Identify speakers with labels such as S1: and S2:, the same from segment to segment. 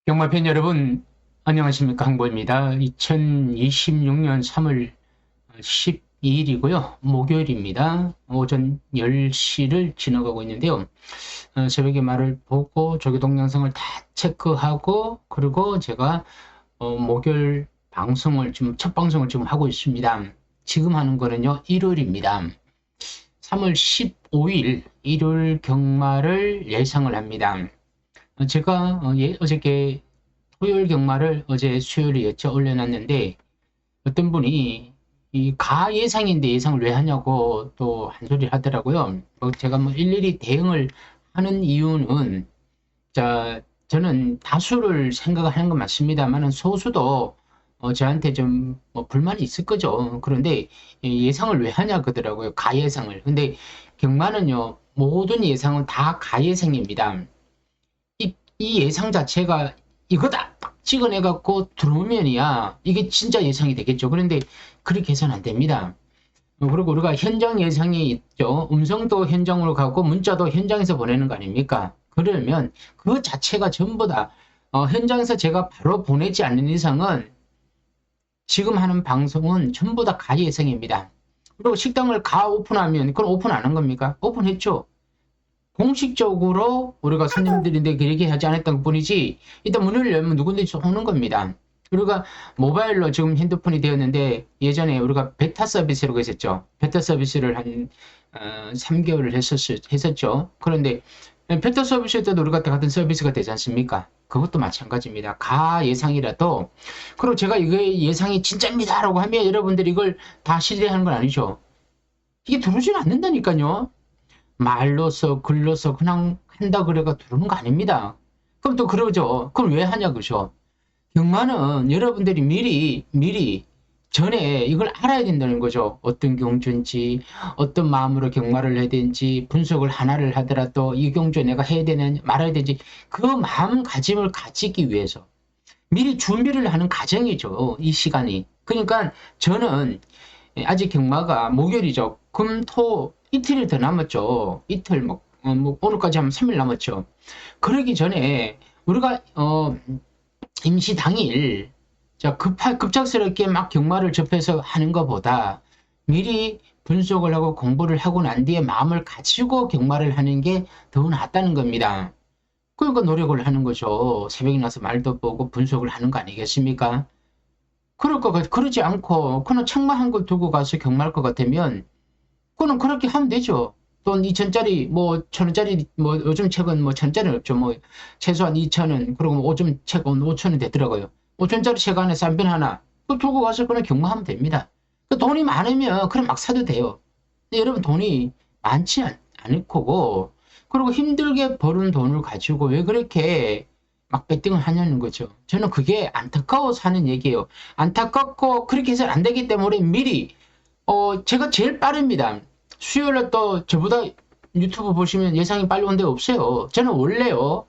S1: 경마팬 여러분, 안녕하십니까. 항보입니다. 2026년 3월 12일이고요. 목요일입니다. 오전 10시를 지나가고 있는데요. 새벽에 말을 보고 조교 동영상을 다 체크하고, 그리고 제가 목요일 방송을 첫 방송을 지금 하고 있습니다. 지금 하는 거는요, 일요일입니다. 3월 15일 일요일 경마를 예상을 합니다. 제가 어저께 토요일 경마를 어제 수요일이었죠. 올려놨는데 어떤 분이 이 가 예상인데 예상을 왜 하냐고 또 한 소리 하더라고요. 제가 뭐 일일이 대응을 하는 이유는 저는 다수를 생각하는 건 맞습니다만은 소수도 저한테 좀뭐 불만이 있을 거죠. 그런데 예상을 왜 하냐 그러더라고요. 가 예상을. 근데 경마는요, 모든 예상은 다 가 예상입니다. 이 예상 자체가 이거다 딱 찍어내갖고 들어오면이야 이게 진짜 예상이 되겠죠. 그런데 그렇게 해서는 안 됩니다. 그리고 우리가 현장 예상이 있죠. 음성도 현장으로 가고 문자도 현장에서 보내는 거 아닙니까? 그러면 그 자체가 전부 다 현장에서 제가 바로 보내지 않는 이상은 지금 하는 방송은 전부 다 가 예상입니다. 그리고 식당을 가 오픈하면 그건 오픈 안 한 겁니까? 오픈했죠. 공식적으로 우리가 손님들인데 그렇게 하지 않았던 뿐이지 일단 문을 열면 누군지 오는 겁니다. 우리가 모바일로 지금 핸드폰이 되었는데 예전에 우리가 베타 서비스라고 했었죠. 베타 서비스를 한 3개월을 했었죠. 그런데 베타 서비스 때도 우리가 같은 서비스가 되지 않습니까? 그것도 마찬가지입니다. 가 예상이라도 그리고 제가 이게 예상이 진짜입니다라고 하면 여러분들이 이걸 다 신뢰하는 건 아니죠. 이게 들어오질 않는다니까요. 말로서 글로서 그냥 한다 그래가 들어오는 거 아닙니다. 그럼 또 그러죠. 그럼 왜 하냐 그죠? 경마는 여러분들이 미리 전에 이걸 알아야 된다는 거죠. 어떤 경주인지 어떤 마음으로 경마를 해야 되는지 분석을 하나를 하더라도 이 경주 내가 해야 되는 말아야 되는지 그 마음가짐을 가지기 위해서 미리 준비를 하는 과정이죠. 이 시간이. 그러니까 저는 아직 경마가 목요일이죠. 금, 토, 이틀이 더 남았죠. 이틀, 뭐 오늘까지 하면 3일 남았죠. 그러기 전에 우리가, 임시 당일, 급작스럽게 막 경마를 접해서 하는 것보다 미리 분석을 하고 공부를 하고 난 뒤에 마음을 가지고 경마를 하는 게 더 낫다는 겁니다. 그러니까 노력을 하는 거죠. 새벽에 나서 말도 보고 분석을 하는 거 아니겠습니까? 그러지 않고, 그냥 책만 걸 두고 가서 경마할 것 같으면, 그거는 그렇게 하면 되죠. 돈 2천짜리, 뭐, 1,000원짜리, 뭐, 요즘 책은 뭐, 1,000원짜리 없죠. 뭐, 최소한 2,000원, 그리고 뭐 요즘 책은 5,000원 되더라고요. 5,000원짜리 책 안에 싼 펜 하나, 그거 두고 가서 그냥 경마하면 됩니다. 그 돈이 많으면, 그럼 막 사도 돼요. 근데 여러분, 돈이 많지 않고, 그리고 힘들게 버는 돈을 가지고 왜 그렇게 막 베팅을 하냐는 거죠. 저는 그게 안타까워서 하는 얘기예요. 안타깝고 그렇게 해서는 안 되기 때문에 미리 제가 제일 빠릅니다. 수요일에 또 저보다 유튜브 보시면 예상이 빨리 온 데 없어요. 저는 원래요.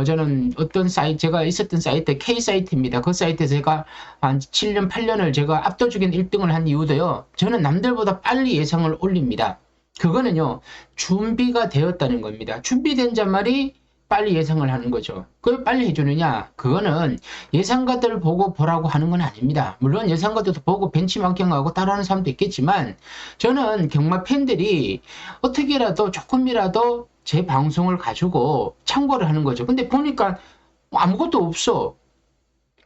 S1: 저는 어떤 사이트, 제가 있었던 사이트, K 사이트입니다. 그 사이트에서 제가 한 7년, 8년을 제가 압도적인 1등을 한 이유도요. 저는 남들보다 빨리 예상을 올립니다. 그거는요, 준비가 되었다는 겁니다. 준비된 자말이 빨리 예상을 하는 거죠. 그걸 빨리 해주느냐? 그거는 예상가들을 보고 보라고 하는 건 아닙니다. 물론 예상가들도 보고 벤치마킹하고 따라하는 사람도 있겠지만, 저는 경마 팬들이 어떻게라도 조금이라도 제 방송을 가지고 참고를 하는 거죠. 근데 보니까 아무것도 없어.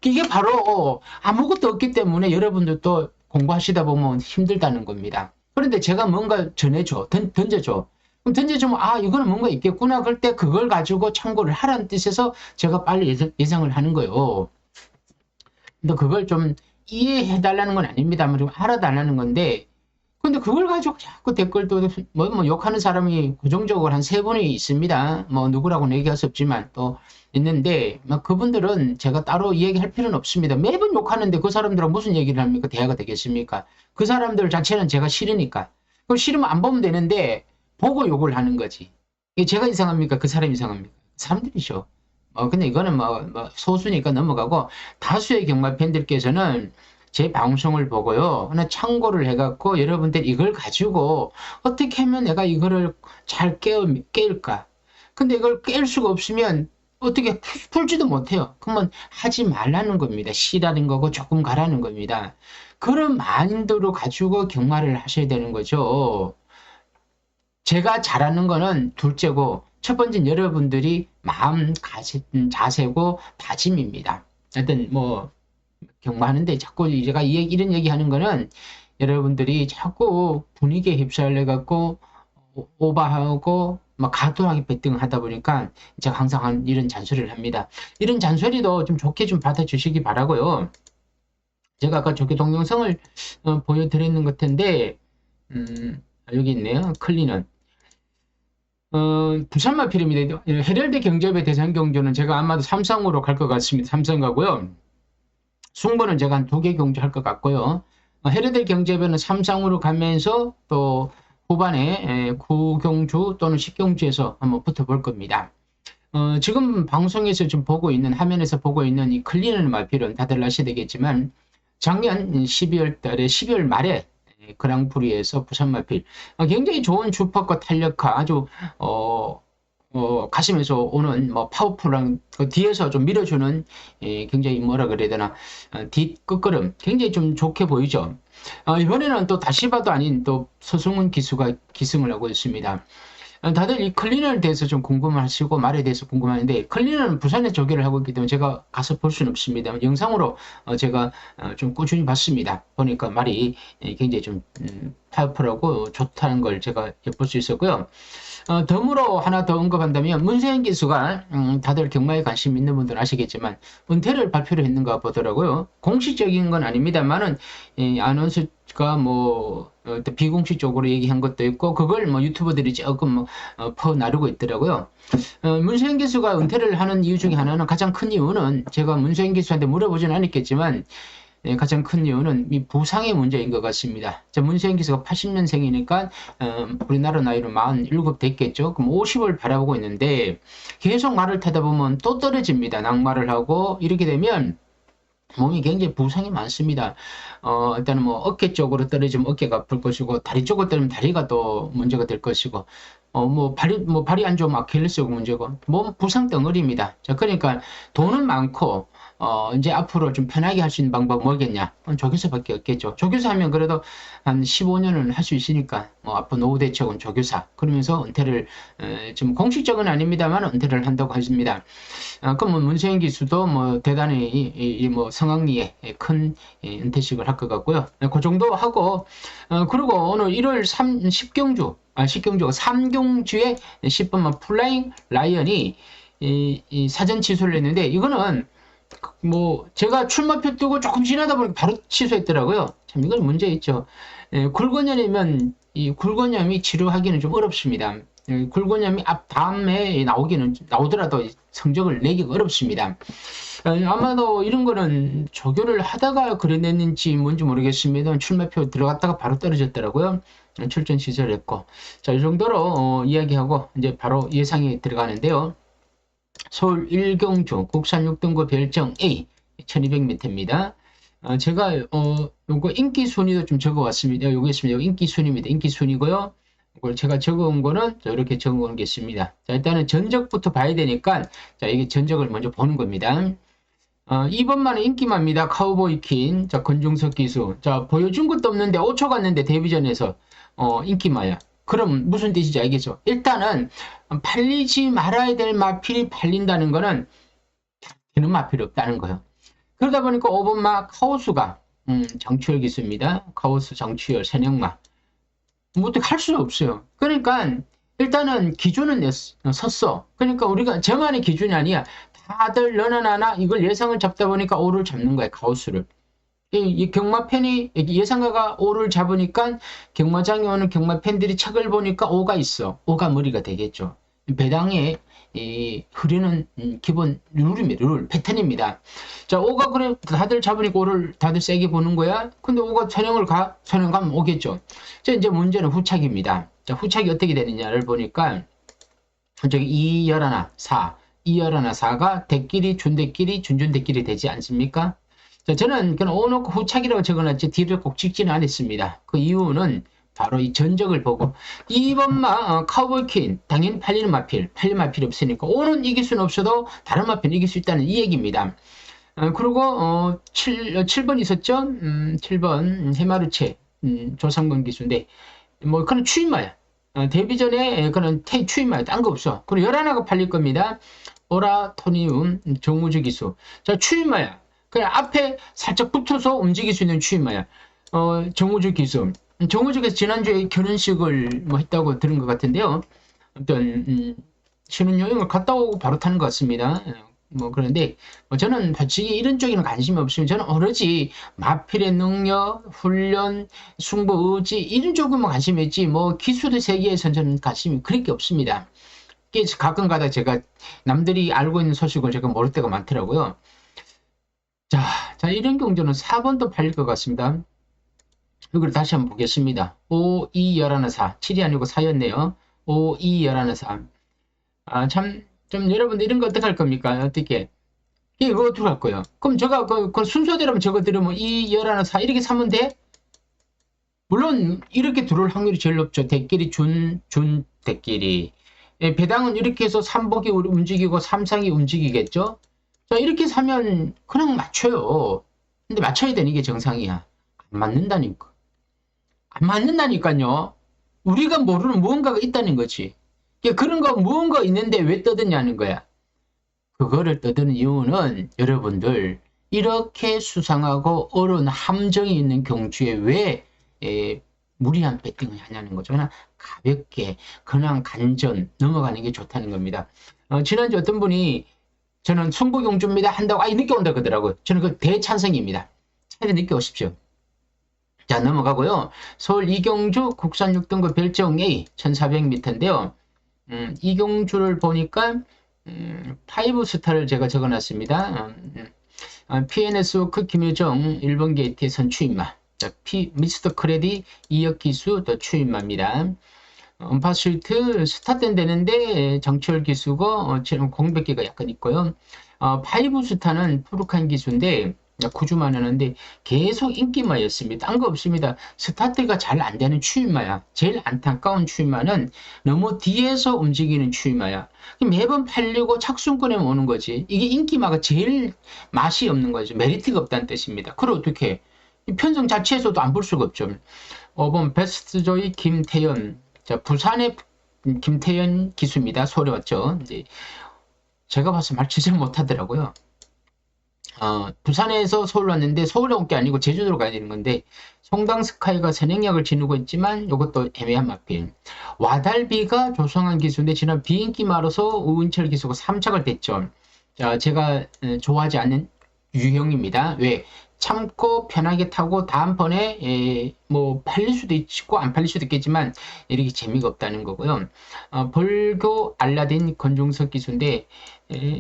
S1: 이게 바로 아무것도 없기 때문에 여러분들도 공부하시다 보면 힘들다는 겁니다. 그런데 제가 뭔가 전해줘, 던져줘. 그럼 던져주면, 아, 이거는 뭔가 있겠구나. 그럴 때 그걸 가지고 참고를 하라는 뜻에서 제가 빨리 예상을 하는 거예요. 근데 그걸 좀 이해해달라는 건 아닙니다. 좀 알아달라는 건데, 근데 그걸 가지고 자꾸 댓글도 뭐 욕하는 사람이 고정적으로 한 세 분이 있습니다. 뭐 누구라고는 얘기할 수 없지만 또 있는데 막 그분들은 제가 따로 이야기할 필요는 없습니다. 매번 욕하는데 그 사람들은 무슨 얘기를 합니까? 대화가 되겠습니까? 그 사람들 자체는 제가 싫으니까. 그걸 싫으면 안 보면 되는데 보고 욕을 하는 거지. 이게 제가 이상합니까? 그 사람이 이상합니까? 사람들이죠. 근데 이거는 뭐 소수니까 넘어가고 다수의 경마 팬들께서는 제 방송을 보고요. 하나 참고를 해갖고 여러분들 이걸 가지고 어떻게 하면 내가 이거를 잘 깨일까? 근데 이걸 깰 수가 없으면 어떻게 풀지도 못해요. 그러면 하지 말라는 겁니다. 쉬라는 거고 조금 가라는 겁니다. 그런 마인드로 가지고 경마를 하셔야 되는 거죠. 제가 잘하는 거는 둘째고 첫 번째는 여러분들이 자세고 다짐입니다. 하여튼 뭐 경마하는데 자꾸 제가 이런 얘기 하는 거는 여러분들이 자꾸 분위기에 휩쓸려 갖고 오버하고 막 과도하게 베팅하다 보니까 제가 항상 이런 잔소리를 합니다. 이런 잔소리도 좀 좋게 좀 받아주시기 바라고요. 제가 아까 좋게 동영상을 보여드리는 것 같은데 여기 있네요. 클리는 부산마필입니다. 해럴대 경제배 대상 경주는 제가 아마도 삼성으로 갈 것 같습니다. 삼성 가고요. 승부는 제가 한 2개 경주할 것 같고요. 해럴대 경제배는 삼성으로 가면서 또 후반에 9경주 또는 10경주에서 한번 붙어볼 겁니다. 지금 방송에서 지금 보고 있는 화면에서 보고 있는 이 클리는 마필은 다들 아셔야 되겠지만 작년 12월 달에 12월 말에 그랑프리에서 부산마필 굉장히 좋은 주파과 탄력화 아주 가슴에서 오는 뭐 파워풀한 그 뒤에서 좀 밀어주는 굉장히 뭐라 그래야 되나 뒷끝걸음 굉장히 좀 좋게 보이죠. 이번에는 또 다시 봐도 아닌 또 서승훈 기수가 기승을 하고 있습니다. 다들 이 클리너에 대해서 좀 궁금하시고 말에 대해서 궁금하는데 클리너는 부산에 조교를 하고 있기 때문에 제가 가서 볼 수는 없습니다. 영상으로 제가 좀 꾸준히 봤습니다. 보니까 말이 굉장히 좀 파워풀하고 좋다는 걸 제가 엿볼 수 있었고요. 덤으로 하나 더 언급한다면 문세현 기수가 다들 경마에 관심 있는 분들은 아시겠지만 은퇴를 발표를 했는가 보더라고요. 공식적인 건 아닙니다만은 아나운서가 뭐 비공식적으로 얘기한 것도 있고 그걸 뭐 유튜버들이 조금 퍼 나르고 있더라고요. 문세현 기수가 은퇴를 하는 이유 중에 하나는 가장 큰 이유는 제가 문세현 기수한테 물어보지는 않았겠지만 가장 큰 이유는 이 부상의 문제인 것 같습니다. 문세현 기수가 80년생이니까 우리나라 나이로 47 됐겠죠. 그럼 50을 바라보고 있는데 계속 말을 타다 보면 또 떨어집니다. 낙마를 하고 이렇게 되면 몸이 굉장히 부상이 많습니다. 일단은 뭐 어깨 쪽으로 떨어지면 어깨가 아플 것이고 다리 쪽으로 떨어지면 다리가 또 문제가 될 것이고 발이 안 좋으면 아킬레스가 문제고 몸 부상 덩어리입니다. 자, 그러니까 돈은 많고 이제 앞으로 좀 편하게 할 수 있는 방법 뭐겠냐? 조교사밖에 없겠죠. 조교사 하면 그래도 한 15년은 할 수 있으니까, 앞으로 노후 대책은 조교사. 그러면서 은퇴를, 좀 공식적은 아닙니다만 은퇴를 한다고 하십니다. 그럼 문세영 기수도 뭐 대단히, 성황리에 큰 은퇴식을 할 것 같고요. 그 정도 하고, 그리고 오늘 1월 10경주, 10경주가 3경주에 10번만 플라잉 라이언이 이 사전 취소를 했는데, 이거는 뭐 제가 출마표 뜨고 조금 지나다 보니까 바로 취소했더라고요. 참 이건 문제 있죠. 굴건염이면 이 굴건염이 치료하기는 좀 어렵습니다. 굴건염이 다음에 나오더라도 성적을 내기가 어렵습니다. 아마도 이런 거는 조교를 하다가 그랬는지 뭔지 모르겠습니다. 출마표 들어갔다가 바로 떨어졌더라고요. 출전 취소했고. 자, 이 정도로 이야기하고 이제 바로 예상에 들어가는데요. 서울 1경주 국산 6등급 별정 A 1200m입니다. 제가 요거 인기 순위도 좀 적어 왔습니다. 여기 있습니다. 인기 순위입니다. 인기 순위고요. 이걸 제가 적어 온 거는 이렇게 적어 온 게 있습니다. 자, 일단은 전적부터 봐야 되니까 자, 이게 전적을 먼저 보는 겁니다. 2번만은 인기마입니다. 카우보이 퀸. 자, 권중석 기수. 자, 보여준 것도 없는데 5초 갔는데 데뷔전에서 인기마야. 그럼 무슨 뜻인지 알겠죠? 일단은 팔리지 말아야 될 마필이 팔린다는 거는 되는 마필이 없다는 거예요. 그러다 보니까 5번마 카오수가 정치열 기수입니다. 카오수 정치열 선영마 뭐 어떻게 할 수가 없어요. 그러니까 일단은 기준은 섰어. 그러니까 우리가 저만의 기준이 아니야. 다들 너나 나나 이걸 예상을 잡다 보니까 5를 잡는 거야. 카오수를. 이 경마 팬이 예상가가 5를 잡으니까 경마장에 오는 경마 팬들이 책을 보니까 5가 있어. 5가 머리가 되겠죠. 배당에 흐르는 기본 룰입니다. 룰, 패턴입니다. 자, 5가 그래 다들 잡으니까 5를 다들 세게 보는 거야. 근데 5가 선영 가면 오겠죠. 자, 이제 문제는 후착입니다. 자, 후착이 어떻게 되느냐를 보니까 저기 2열하나 4, 2열하나 4가 대끼리, 준대끼리, 준준대끼리 되지 않습니까? 자, 저는 그냥 오놓고 후착이라고 적어놨지 뒤를 꼭 찍지는 않았습니다. 그 이유는 바로 이 전적을 보고 2번마 카우보이 퀸 당연히 팔리는 마필 마필이 없으니까 5는 이길 수는 없어도 다른 마필은 이길 수 있다는 이 얘기입니다. 그리고 7번 있었죠. 7번 해마루체 조상권 기수인데 뭐 그런 추임마야. 데뷔 전에 그런 추임마야. 딴 거 없어. 그리고 11화가 팔릴 겁니다. 오라토니움 정우주 기수. 자, 추임마야. 그냥 앞에 살짝 붙어서 움직일 수 있는 추임마야. 정우주 기수. 정우주께서 지난주에 결혼식을 뭐 했다고 들은 것 같은데요. 어떤 신혼여행을 갔다 오고 바로 타는 것 같습니다. 뭐 그런데 저는 솔직히 이런 쪽에는 관심이 없으면 저는 오로지 마필의 능력, 훈련, 승부, 의지 이런 쪽에만 관심이 있지 뭐 기술의 세계에서는 저는 관심이 그렇게 없습니다. 가끔 가다 제가 남들이 알고 있는 소식을 제가 모를 때가 많더라고요. 자 이런 경우는 4번도 팔릴 것 같습니다. 이걸 다시 한번 보겠습니다. 5, 2, 11, 4. 7이 아니고 4였네요. 5, 2, 11, 4. 좀 여러분들 이런 거 어떻게 할 겁니까? 어떻게? 이거 어떻게 할 거예요? 그럼 제가 그 순서대로 저거 들으면 2, 11, 4 이렇게 사면 돼? 물론 이렇게 들어올 확률이 제일 높죠. 대끼리 준 대끼리. 배당은 이렇게 해서 3복이 움직이고 3상이 움직이겠죠? 자 이렇게 사면 그냥 맞춰요. 근데 맞춰야 되는 게 정상이야. 안 맞는다니까. 안 맞는다니까요. 우리가 모르는 무언가가 있다는 거지. 그런 거 무언가 있는데 왜 떠드냐는 거야. 그거를 떠드는 이유는 여러분들 이렇게 수상하고 어려운 함정이 있는 경주에 왜 무리한 배팅을 하냐는 거죠. 그냥 가볍게 그냥 간전 넘어가는 게 좋다는 겁니다. 지난주 어떤 분이 저는 승부경주입니다 한다고 늦게 온다 그러더라고요. 저는 그 대찬성입니다. 차라리 늦게 오십시오. 자 넘어가고요. 서울 이경주 국산 6등급 별정 A 1400m인데요. 이경주를 보니까 5스타를 제가 적어놨습니다. PNS 워크 김효정 1번 게이트의 선추임마. 자, 미스터 크레디 이혁 기수 또 추임마입니다. 언파스위트 스타트는 되는데 정치열 기수고 공백기가 약간 있고요. 5스타는 푸르칸 기수인데 9주만 하는데 계속 인기마였습니다. 딴 거 없습니다. 스타트가 잘 안 되는 추임마야. 제일 안타까운 추임마는 너무 뒤에서 움직이는 추임마야. 매번 팔리고 착순권에 오는 거지. 이게 인기마가 제일 맛이 없는 거죠. 메리트가 없다는 뜻입니다. 그럼 어떻게 편성 자체에서도 안 볼 수가 없죠. 5번 베스트조이 김태연. 자, 부산의 김태연 기수입니다. 서울에 왔죠. 이제 제가 봐서 말 제대로 못하더라고요. 부산에서 서울 왔는데 서울에 온 게 아니고 제주도로 가야 되는 건데 송당 스카이가 선행약을 지니고 있지만 이것도 애매한 마필. 와달비가 조성한 기수인데 지난 비인기 말아서 우은철 기수가 3착을 됐죠. 자, 제가 좋아하지 않는 유형입니다. 왜? 참고 편하게 타고 다음번에 뭐 팔릴 수도 있고 안 팔릴 수도 있겠지만 이렇게 재미가 없다는 거고요. 벌교 알라딘 건중석 기수인데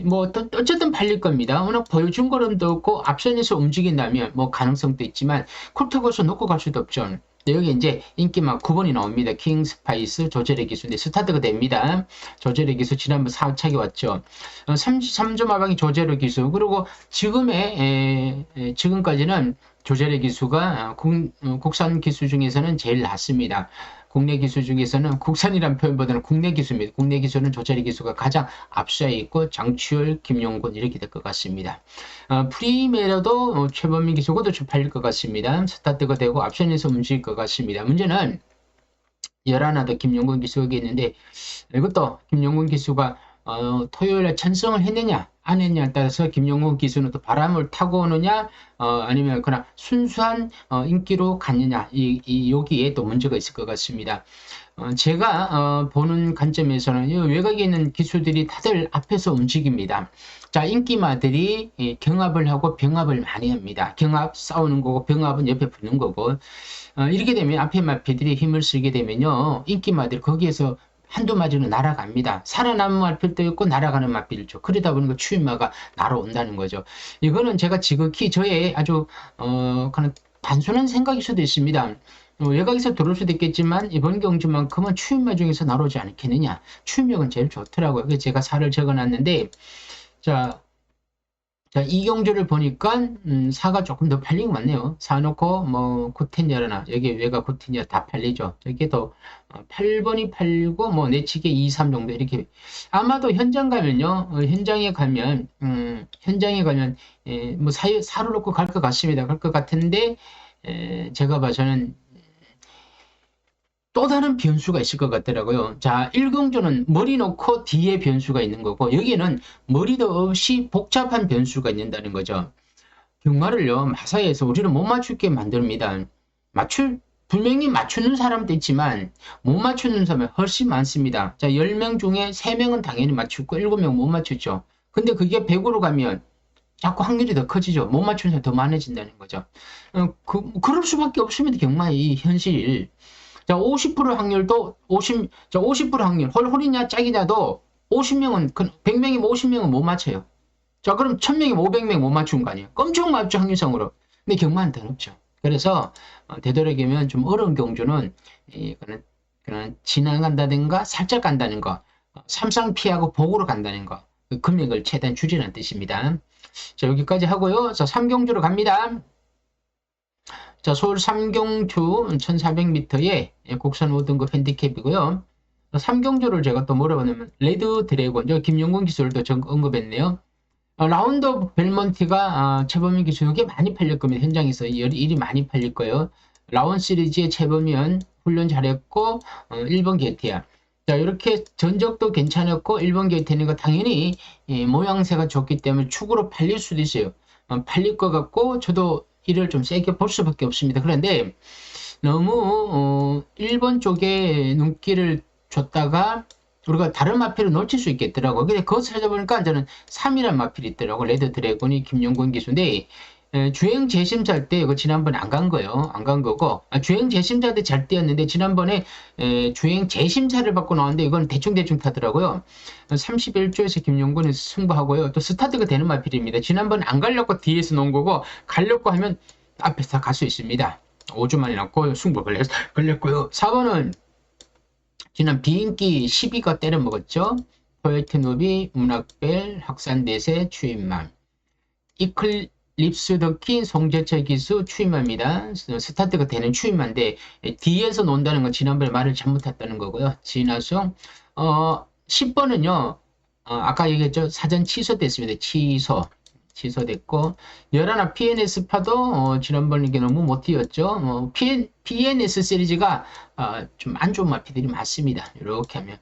S1: 뭐 어쨌든 팔릴 겁니다. 워낙 보여준 거름도 없고 앞선에서 움직인다면 뭐 가능성도 있지만 쿨타고서 놓고 갈 수도 없죠. 여기 이제 인기막 9번이 나옵니다. 킹 스파이스 조절의 기수인데 스타트가 됩니다. 조절의 기수 지난번 4착이 왔죠. 33점 하방이 조절의 기수. 그리고 지금까지는 조절의 기수가 국산 기수 중에서는 제일 낮습니다. 국내 기수 중에서는 국산이란 표현보다는 국내 기수입니다. 국내 기수는 조자리 기수가 가장 앞서 있고 장추열, 김용곤 이렇게 될 것 같습니다. 프리메라도 최범민 기수가 더 팔릴 것 같습니다. 스타트가 되고 앞선에서 움직일 것 같습니다. 문제는 11화도 김용곤 기수가 있는데 이것도 김용곤 기수가 토요일에 천성을 했느냐 안 했냐에 따라서 김용곤 기수는 또 바람을 타고 오느냐 아니면 그냥 순수한 인기로 갔느냐 여기에 또 문제가 있을 것 같습니다. 제가 보는 관점에서는 이 외곽에 있는 기수들이 다들 앞에서 움직입니다. 자, 인기마들이 경합을 하고 병합을 많이 합니다. 경합 싸우는 거고 병합은 옆에 붙는 거고 이렇게 되면 앞에 마피들이 힘을 쓰게 되면요 인기마들이 거기에서 한두 마디는 날아갑니다. 살아남은 마필도 있고 날아가는 마필도 있죠. 그러다 보니까 추임마가 날아온다는 거죠. 이거는 제가 지극히 저의 아주 그런 단순한 생각일 수도 있습니다. 외곽에서 들어올 수도 있겠지만 이번 경주만큼은 추임마 중에서 나오지 않겠느냐. 추임력은 제일 좋더라고요. 그래서 제가 4를 적어놨는데 자 자, 이경주를 보니까, 사가 조금 더 팔린 것 같네요. 사놓고, 뭐, 코텐여나, 여기 외가 코텐여 다 팔리죠. 여기도 8번이 팔리고, 뭐, 내치기 2, 3 정도 이렇게. 아마도 현장 가면요, 현장에 가면, 뭐, 사를 놓고 갈 것 같습니다. 갈 것 같은데, 제가 봐서는 또 다른 변수가 있을 것 같더라고요. 자, 1경주는 머리 놓고 뒤에 변수가 있는 거고, 여기는 머리도 없이 복잡한 변수가 있는다는 거죠. 경마를요, 마사에서 우리는 못 맞추게 만듭니다. 분명히 맞추는 사람도 있지만, 못 맞추는 사람이 훨씬 많습니다. 자, 10명 중에 3명은 당연히 맞추고, 7명 못 맞췄죠. 근데 그게 100으로 가면, 자꾸 확률이 더 커지죠. 못 맞추는 사람이 더 많아진다는 거죠. 그럴 수밖에 없습니다. 경마의 이 현실. 자, 50% 확률도 50% 확률, 홀이냐 짝이냐도 50명은, 100명이면 50명은 못 맞춰요. 자, 그럼 1000명이면 500명 못 맞춘 거 아니에요? 엄청 맞죠, 확률상으로. 근데 경마는 더 높죠. 그래서, 되도록이면 좀 어려운 경주는, 그런 지나간다든가 살짝 간다는 거, 삼상 피하고 복으로 간다는 거, 그 금액을 최대한 줄이라는 뜻입니다. 자, 여기까지 하고요. 자, 3경주로 갑니다. 자, 서울 삼경주 1400m의 국산 5등급 핸디캡이고요. 3경주를 제가 또 뭐라고 하냐면, 레드 드래곤, 저 김용곤 기술도 언급했네요. 라운드 오브 벨몬티가 최범현 기수에게 많이 팔릴 겁니다. 현장에서 일이 많이 팔릴 거예요. 라운 시리즈의 최범현 훈련 잘했고 1번 게티야. 자, 이렇게 전적도 괜찮았고 1번 게티는 당연히 모양새가 좋기 때문에 축으로 팔릴 수도 있어요. 팔릴 것 같고 저도 이를 좀 세게 볼 수밖에 없습니다. 그런데 너무 1번 쪽에 눈길을 줬다가 우리가 다른 마필을 놓칠 수 있겠더라고. 근데 그것을 찾아보니까 저는 3이란 마필이 있더라고. 레드 드래곤이 김용곤 기수인데 주행 재심사 때 이거 지난번에 안 간 거예요. 안 간 거고 주행 재심사 때 잘 뛰었는데 지난번에 주행 재심사를 받고 나왔는데 이건 대충대충 타더라고요. 31조에서 김용곤이 승부하고요. 또 스타트가 되는 마필입니다. 지난번에 안 가려고 뒤에서 놓은 거고 가려고 하면 앞에서 갈 수 있습니다. 5주 만에 났고 승부 걸렸고요. 4번은 지난 비인기 12가 때려먹었죠. 포에트 노비, 문학벨, 학산대세, 추임맘. 이클립스 더킨, 송재철 기수, 추임맘입니다. 스타트가 되는 추임맘인데 뒤에서 논다는 건 지난번에 말을 잘못했다는 거고요. 지나서 10번은요. 아까 얘기했죠. 사전 취소됐습니다. 취소됐고 11 PNS파도 지난번에 너무 못 뛰었죠. PNS 시리즈가 좀 안 좋은 마피들이 많습니다. 이렇게 하면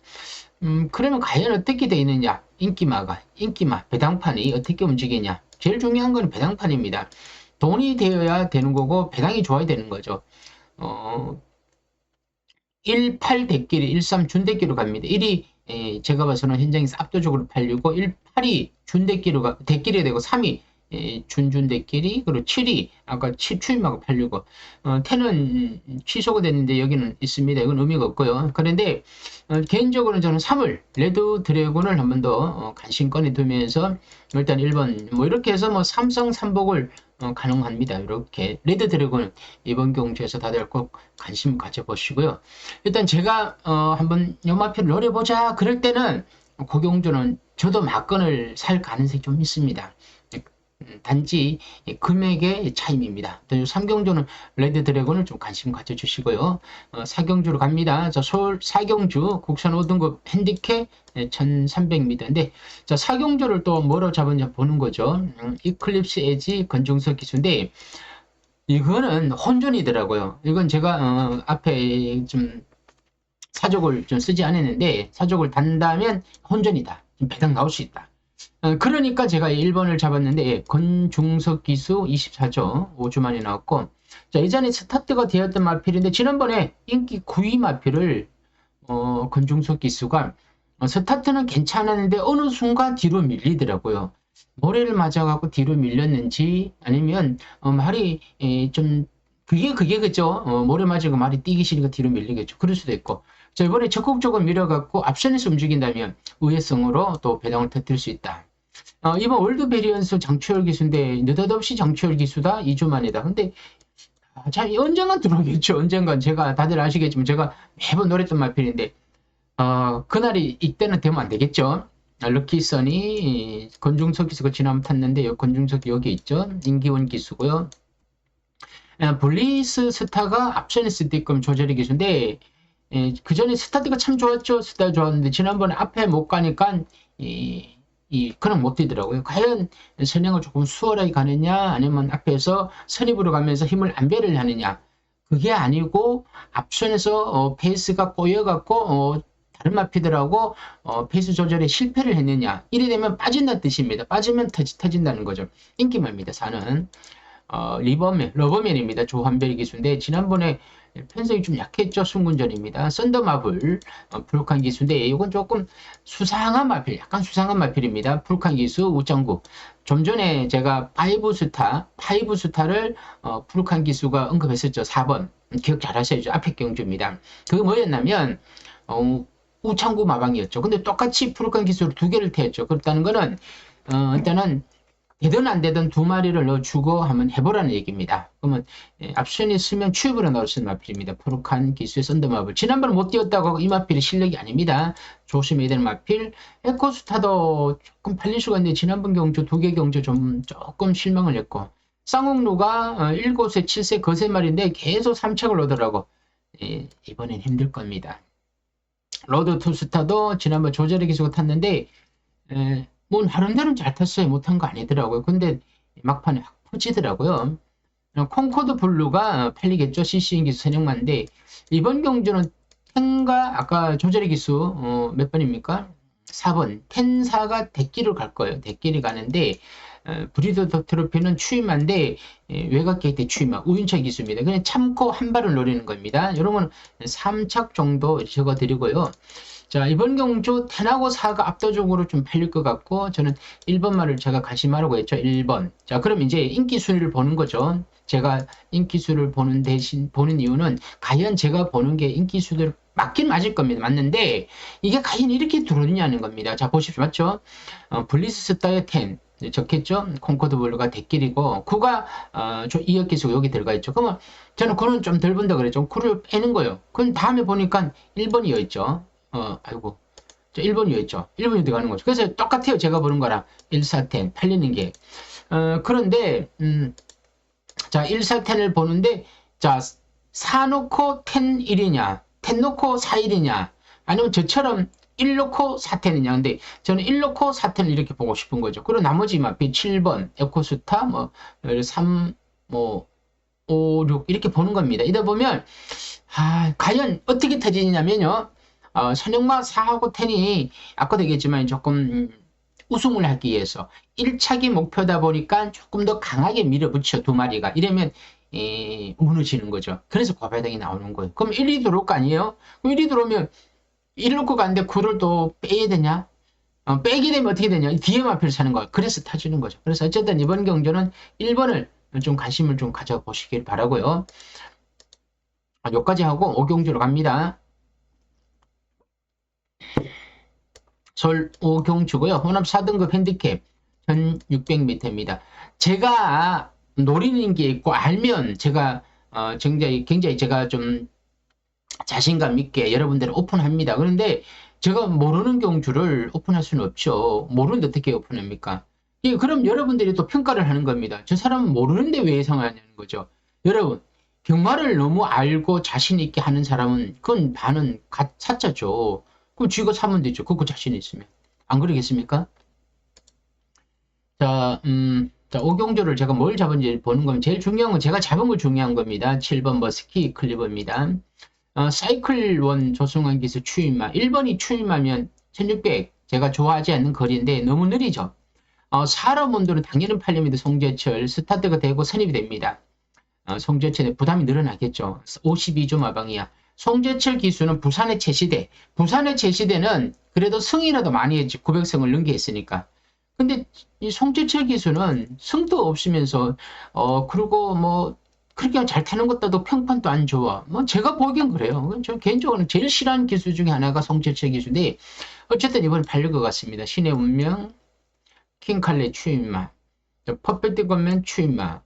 S1: 그러면 과연 어떻게 돼 있느냐? 인기마 배당판이 어떻게 움직이냐? 제일 중요한 건 배당판입니다. 돈이 되어야 되는 거고 배당이 좋아야 되는 거죠. 18 대끼리 13 준대끼로 갑니다. 1이 제가 봐서는 현장에서 압도적으로 팔리고 18이 대끼리가 되고 3이 준대끼리 그리고 7이 아까 추임하고 팔리고 10은 취소가 됐는데 여기는 있습니다. 이건 의미가 없고요. 그런데 개인적으로는 저는 3을 레드 드래곤을 한 번 더 관심권에 두면서 일단 1번 뭐 이렇게 해서 뭐 삼성 삼복을 가능합니다. 이렇게 레드 드래곤 이번 경주에서 다들 꼭 관심 가져보시고요. 일단 제가 한번 연마표를 노려보자 그럴 때는 그 경주는 저도 막건을 살 가능성이 좀 있습니다. 단지 금액의 차이입니다. 3경주는 레드 드래곤을 좀 관심 가져주시고요. 4경주로 갑니다. 자, 서울 4경주 국산 5등급 핸디캡 1300m인데 자, 4경주를 또 뭐로 잡았냐 보는 거죠. 이클립스 에지 건중석 기수인데 이거는 혼전이더라고요. 이건 제가 앞에 좀 사족을 좀 쓰지 않았는데 사족을 단다면 혼전이다. 배당 나올 수 있다. 그러니까 제가 1번을 잡았는데 건중석 기수 24조 5주 만에 나왔고 자, 예전에 스타트가 되었던 마필인데 지난번에 인기 9위 마필을 건중석 기수가 스타트는 괜찮았는데 어느 순간 뒤로 밀리더라고요. 모래를 맞아갖고 뒤로 밀렸는지 아니면 말이 좀 그게 그죠. 모래 맞은 말이 뛰기 싫으니까 뒤로 밀리겠죠. 그럴 수도 있고 자, 이번에 적극적으로 밀어갖고 앞선에서 움직인다면 우회성으로 또 배당을 터뜨릴 수 있다. 이번 월드 베리언스 장추열 기수인데 느닷없이 장추열 기수다 2주 만이다. 근데 자, 언젠간 들어오겠죠. 언젠간 제가 다들 아시겠지만 제가 매번 노랬던 말필인데 그날이 이때는 되면 안 되겠죠. 럭키선이 권중석 기수가 지난번 탔는데 권중석이 여기 있죠. 임기원 기수고요. 블리스 스타가 앞선에 있을 때끔 조절의 기수인데 그 전에 스타트가 참 좋았죠. 스타 좋았는데 지난번에 앞에 못 가니까 그냥 못 뛰더라고요. 과연 선행을 조금 수월하게 가느냐 아니면 앞에서 선입으로 가면서 힘을 안배를 하느냐 그게 아니고 앞선에서 페이스가 꼬여갖고 다른 마피들하고 페이스 조절에 실패를 했느냐 이래 되면 빠진다는 뜻입니다. 빠지면 터진다는 거죠. 인기말입니다. 4는 러버맨입니다. 조한별 기수인데 지난번에 편성이 좀 약했죠. 순군전입니다. 썬더마블 불칸 기수인데 이건 조금 수상한 마필 약간 수상한 마필입니다. 불칸 기수 우짱구 좀 전에 제가 파이브스타를 불칸 기수가 언급했었죠. 4번 기억 잘 하셔야죠. 앞에 경주입니다. 그게 뭐였냐면 우창구 마방이었죠. 근데 똑같이 불칸 기수로 2개를 태웠죠. 그렇다는 거는 일단은 되든 안 되든 2마리를 넣어주고 한번 해보라는 얘기입니다. 그러면 앞선이 쓰면 추입으로 나올 수 있는 마필입니다. 프로칸 기수의 썬더마블. 지난번에 못 뛰었다고 이 마필이 실력이 아닙니다. 조심해야 되는 마필. 에코스타도 조금 팔릴 수가 있는데 지난번 경주 2개 경주 조금 실망을 했고 쌍옥루가 7세 7세 거세 말인데 계속 3착을 오더라고. 이번엔 힘들 겁니다. 로드 투스타도 지난번 조절의 기수가 탔는데 뭐 나름대로는 잘 탔어요. 못한 거 아니더라고요. 근데 막판에 확 퍼지더라고요. 콩코드 블루가 팔리겠죠. CC인 기수 선행만인데 이번 경주는 텐가 아까 조절의 기수 몇 번입니까? 4번 텐사가 대끼를 갈 거예요. 대끼를 가는데 브리더 트로피는 추임한데 외곽 게이트 추임한 우윤차 기수입니다. 그냥 참고 한 발을 노리는 겁니다. 이런 건 3착 정도 적어드리고요. 자, 이번 경주 텐하고 4가 압도적으로 좀 팔릴 것 같고 저는 1번 말을 제가 가심하라고 했죠. 1번. 자, 그럼 이제 인기 순위를 보는 거죠. 제가 인기 수를 보는 이유는 과연 제가 보는 게 인기 수들 맞긴 맞을 겁니다. 맞는데 이게 과연 이렇게 들어오냐는 겁니다. 자, 보십시오. 맞죠? 블리스 스타의 10 적겠죠? 콩코드 블루가 대길이고 9가 이역기수가 여기 들어가 있죠. 그러면 저는 9는 좀 덜 본다 그랬죠. 9를 빼는 거예요. 그럼 다음에 보니까 1번이어 있죠. 아이고. 1번이어 있죠. 1번이 들어가는 거죠. 그래서 똑같아요. 제가 보는 거랑 1, 4, 10 팔리는 게. 그런데 자, 1, 4, 10을 보는데 자, 4 놓고 10, 1이냐 10 놓고 4, 1이냐 아니면 저처럼 1 놓고 4, 10이냐. 근데 저는 1 놓고 4, 10을 이렇게 보고 싶은 거죠. 그리고 나머지 마피 7번, 에코스타, 3, 5, 6 이렇게 보는 겁니다. 이다 보면 과연 어떻게 터지냐면요. 선영마 4하고 10이 아까 되겠지만 조금 우승을 하기 위해서 1차기 목표다 보니까 조금 더 강하게 밀어붙여 2마리가 이러면 무너지는 거죠. 그래서 과배당이 나오는 거예요. 그럼 1이 들어올 거 아니에요? 그럼 1이 들어오면 1 놓고 가는데 9를 또 빼야 되냐? 빼게 되면 어떻게 되냐? 뒤에 마표를 사는 거야. 그래서 타주는 거죠. 그래서 어쨌든 이번 경주는 1번을 좀 관심을 좀 가져보시길 바라고요. 여기까지 하고 5경주로 갑니다. 서울 5경주고요. 혼합 4등급 핸디캡 1600m입니다. 제가 노리는 게 있고 알면 제가 굉장히 제가 좀 자신감 있게 여러분들을 오픈합니다. 그런데 제가 모르는 경주를 오픈할 수는 없죠. 모르는데 어떻게 오픈합니까? 그럼 여러분들이 또 평가를 하는 겁니다. 저 사람은 모르는데 왜 예상하냐는 거죠. 여러분, 경마를 너무 알고 자신 있게 하는 사람은 그건 반은 사짜죠. 그럼 쥐가 사면 되죠. 그거 자신 있으면. 안 그러겠습니까? 자, 5경주를 제가 뭘 잡은지 보는 거면 제일 중요한 건 제가 잡은 거 중요한 겁니다. 7번 머스키 클리버입니다. 사이클 1 조승환 기수 추임마. 1번이 추임하면 1600 제가 좋아하지 않는 거리인데 너무 느리죠. 사람원들은 당연히 팔립니다. 송재철 스타트가 되고 선입이 됩니다. 송재철의 부담이 늘어나겠죠. 52조 마방이야. 송재철 기수는 부산의 최시대. 부산의 최시대는 그래도 승이라도 많이 했지. 900승을 넘게 했으니까. 근데 이 송재철 기수는 승도 없으면서 그리고 뭐 그렇게 잘 타는 것도 평판도 안 좋아. 뭐 제가 보기엔 그래요. 저 개인적으로는 제일 싫어하는 기수 중에 하나가 송재철 기수인데 어쨌든 이번에 팔릴 것 같습니다. 신의 운명, 킹칼레 추임마, 퍼펙트 건맨 추임마,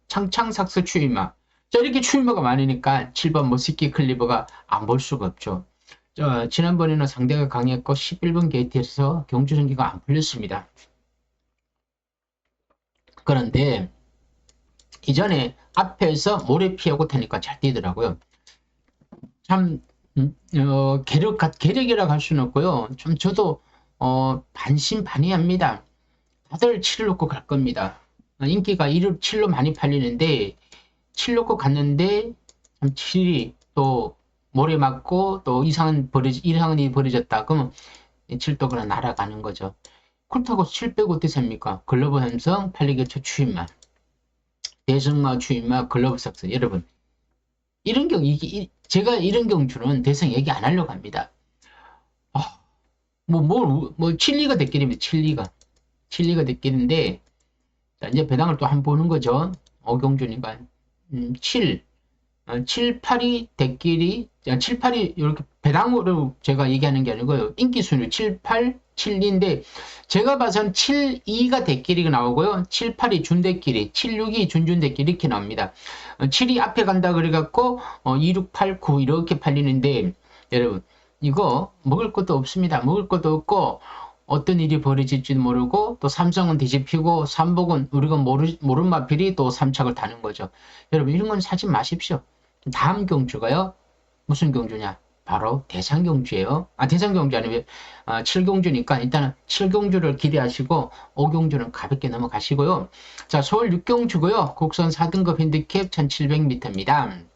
S1: 창상삭스 추임마. 자, 이렇게 추임마가 많으니까 7번 머스키 클리버가 안 볼 수가 없죠. 지난번에는 상대가 강했고 11번 게이트에서 경주 전기가 안 풀렸습니다. 그런데 이전에 앞에서 모래 피하고 타니까 잘 뛰더라고요. 참 계력이라고 할 수는 없고요. 좀 저도 반신반의합니다. 다들 7을 놓고 갈 겁니다. 인기가 7로 많이 팔리는데 7 놓고 갔는데 참 7이 또 모래 맞고 또 이상한 일이 벌어졌다. 그러면 7도 그냥 날아가는 거죠. 그렇다고 7 빼고 어떻게 삽니까? 글로벌 삼성, 팔리게초 추임마, 대성마 추임마, 글로벌 삭스. 여러분 이런 제가 이런 경주는 대상 얘기 안 하려고 합니다. 칠리가 됐길입니다. 칠리가 됐길인데, 자, 이제 배당을 또 한 번 보는 거죠. 어경주니까. 7, 7, 8이 대끼리, 7, 8이 이렇게 배당으로 제가 얘기하는 게 아니고요. 인기 순위 7, 8, 7인데, 제가 봐서는 7, 2가 대끼리가 나오고요. 7, 8이 준대끼리, 7, 6이 준대끼리 이렇게 나옵니다. 7이 앞에 간다 그래갖고, 2, 6, 8, 9 이렇게 팔리는데, 여러분, 이거 먹을 것도 없습니다. 먹을 것도 없고, 어떤 일이 벌어질지도 모르고 또 삼성은 뒤집히고 삼복은 우리가 모른 마필이 또 삼착을 타는 거죠. 여러분 이런 건 사지 마십시오. 다음 경주가요. 무슨 경주냐? 바로 대상경주예요. 대상경주 아니면 7경주니까 일단은 7경주를 기대하시고 5경주는 가볍게 넘어가시고요. 자, 서울 6경주고요. 국선 4등급 핸디캡 1700m입니다.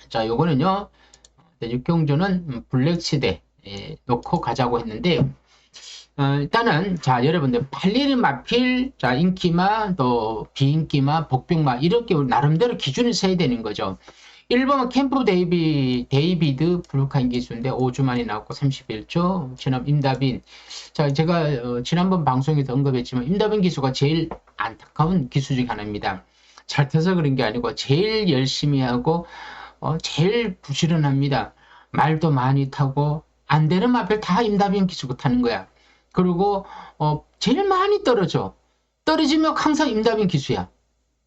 S1: 자, 요거는요. 6경주는 블랙시대 놓고 가자고 했는데 일단은 자 여러분들 팔리는 마필, 자 인기마, 또 비인기마, 복병마 이렇게 나름대로 기준을 세야 되는 거죠. 1번은 캠프 데이비드 블루카인 기수인데 5주 만에 나왔고 31조. 지난 임다빈. 자 제가 지난번 방송에서 언급했지만 임다빈 기수가 제일 안타까운 기수 중 하나입니다. 잘 타서 그런 게 아니고 제일 열심히 하고 제일 부지런합니다. 말도 많이 타고 안 되는 마필 다 임다빈 기수가 타는 거야. 그리고 제일 많이 떨어지면 항상 임다빈 기수야.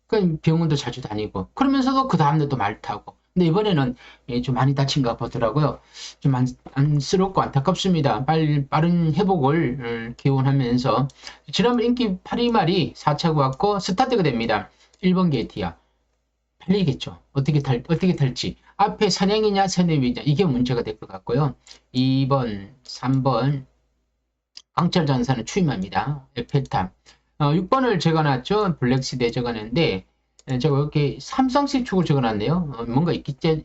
S1: 그 병원도 자주 다니고 그러면서도 그 다음날 또 말 타고. 근데 이번에는 좀 많이 다친가 보더라고요. 좀 안쓰럽고 안타깝습니다. 빠른 회복을 기원하면서 지난번 인기 8위말이 4차고 왔고 스타트가 됩니다. 1번 게이트야. 팔리겠죠. 어떻게 탈지. 앞에 사냥이냐 선행이냐 이게 문제가 될 것 같고요. 2번, 3번 강철전사는 추임합니다. 에펠탑. 6번을 적어놨죠. 블랙시대 적어놨는데 제가 이렇게 삼성식 축을 적어놨네요. 뭔가 있겠지.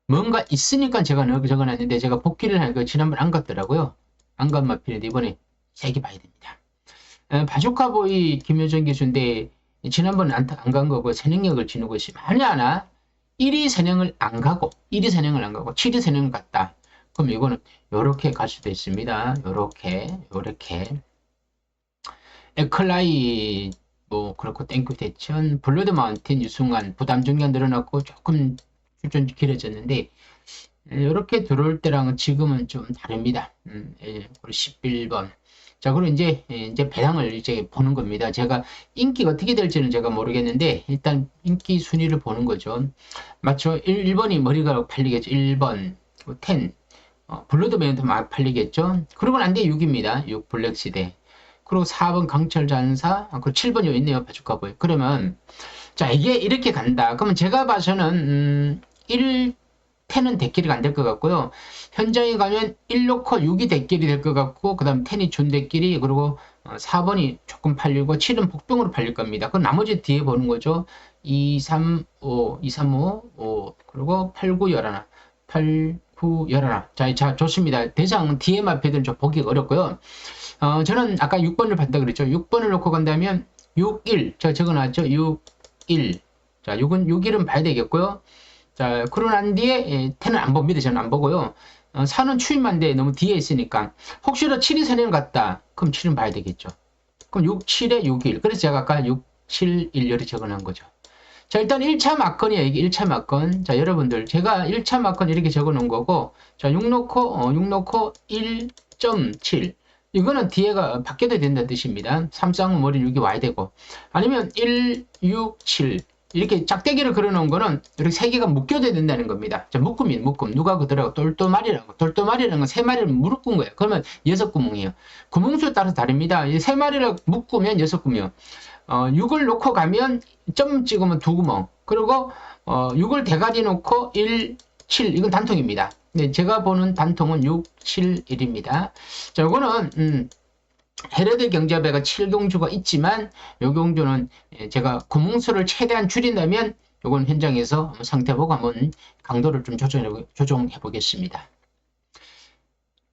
S1: 뭔가 있으니까 제가 적어놨는데 제가 복귀를 하니까 지난번 안 갔더라고요. 안 간 마필인데 이번에 세게 봐야 됩니다. 바주카보이 김효정 기수인데 지난번 안 간 거고 선행력을 지니고 있으면 하나 1위 선행을 안 가고 7위 선행을 갔다. 그럼 이거는 요렇게 갈 수도 있습니다. 요렇게 에클라이 그렇고 땡큐 대천 블러드 마운틴 유승환 부담 중간 늘어났고 조금 출전 길어졌는데 요렇게 들어올 때랑은 지금은 좀 다릅니다. 그리고 11번. 자, 그리고 이제 배당을 이제 보는 겁니다. 제가 인기가 어떻게 될지는 제가 모르겠는데 일단 인기 순위를 보는 거죠. 맞죠? 1번이 머리가 팔리겠죠. 1번 10 블러드맨도 막 팔리겠죠. 그러고 난 뒤에 6입니다. 6 블랙시대. 그리고 4번 강철전사. 그리고 7번 여기 있네요. 바주카보이. 그러면 자 이게 이렇게 간다. 그러면 제가 봐서는 10은 대끼리가 안 될 것 같고요. 현장에 가면 1 놓고 6이 대끼리 될 것 같고 그 다음 10이 준대끼리 그리고 4번이 조금 팔리고 7은 복병으로 팔릴 겁니다. 그럼 나머지 뒤에 보는 거죠. 2, 3, 5, 2, 3, 5 그리고 8, 9, 11 8, 9, 11 자 좋습니다. 대상 DM 앞에들은 좀 보기가 어렵고요. 저는 아까 6번을 봤다 그랬죠. 6번을 놓고 간다면 6, 1 저 적어놨죠. 6, 1 자 6일은 봐야 되겠고요. 자 그러고 난 뒤에 10은 안 봅니다. 저는 안 보고요. 4는 추임한데 너무 뒤에 있으니까 혹시라도 7이 선행 같다. 그럼 7은 봐야 되겠죠. 그럼 6, 7에 6, 1 그래서 제가 아까 6, 7, 1, 0을 적어놓은 거죠. 자 일단 1차 막건이에요. 이게 1차 막건. 자 여러분들 제가 1차 막건 이렇게 적어 놓은 거고 자 6 놓고 1.7 이거는 뒤에가 바뀌어야 된다는 뜻입니다. 3쌍은 머리 6이 와야 되고 아니면 1, 6, 7 이렇게 짝대기를 그려놓은 거는 이렇게 세 개가 묶여야 된다는 겁니다. 자, 묶음. 누가 그더라고? 똘똘마리라고. 똘똘마리라는 건 세 마리를 묶은 거예요. 그러면 6구멍이에요. 구멍수에 따라서 다릅니다. 이 세 마리를 묶으면 6구멍. 6을 놓고 가면 점 찍으면 2구멍. 그리고 6을 대가리 놓고 1, 7. 이건 단통입니다. 네, 제가 보는 단통은 6, 7, 1입니다. 자, 이거는 헤레드 경제배가 7경주가 있지만 요 경주는 제가 구멍수를 최대한 줄인다면 요건 현장에서 상태 보고 한번 강도를 좀 조정해 보겠습니다.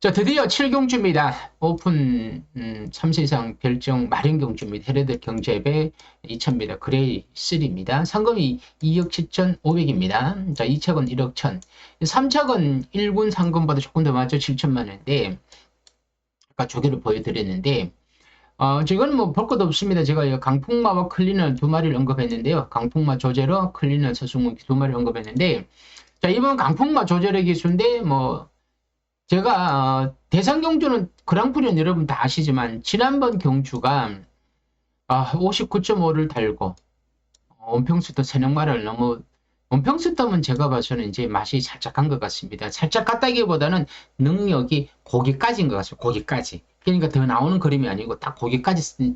S1: 자, 드디어 7경주입니다. 오픈 3세 이상 별정 마련경주입니다. 헤레드 경제배 2000m 그레이 3입니다. 상금이 2억 7,500입니다. 자, 2착은 1억 1천. 3착은 1군 상금보다 조금 더 많죠. 7천만 원인데 아까 조개를 보여드렸는데 지금 뭐 볼 것도 없습니다. 제가 강풍마와 클리너 2마리를 언급했는데요. 강풍마 조제로 클리너 서승훈 2마리를 언급했는데 자, 이번 강풍마 조제의 기수인데 뭐 제가 대상 경주는 그랑프리는 여러분 다 아시지만 지난번 경주가 59.5를 달고 원평수도 세능마를 너무 원평수덤은 제가 봐서는 이제 맛이 살짝 간 것 같습니다. 살짝 갔다기보다는 능력이 거기까지인 것 같습니다. 거기까지. 그러니까 더 나오는 그림이 아니고 딱 거기까지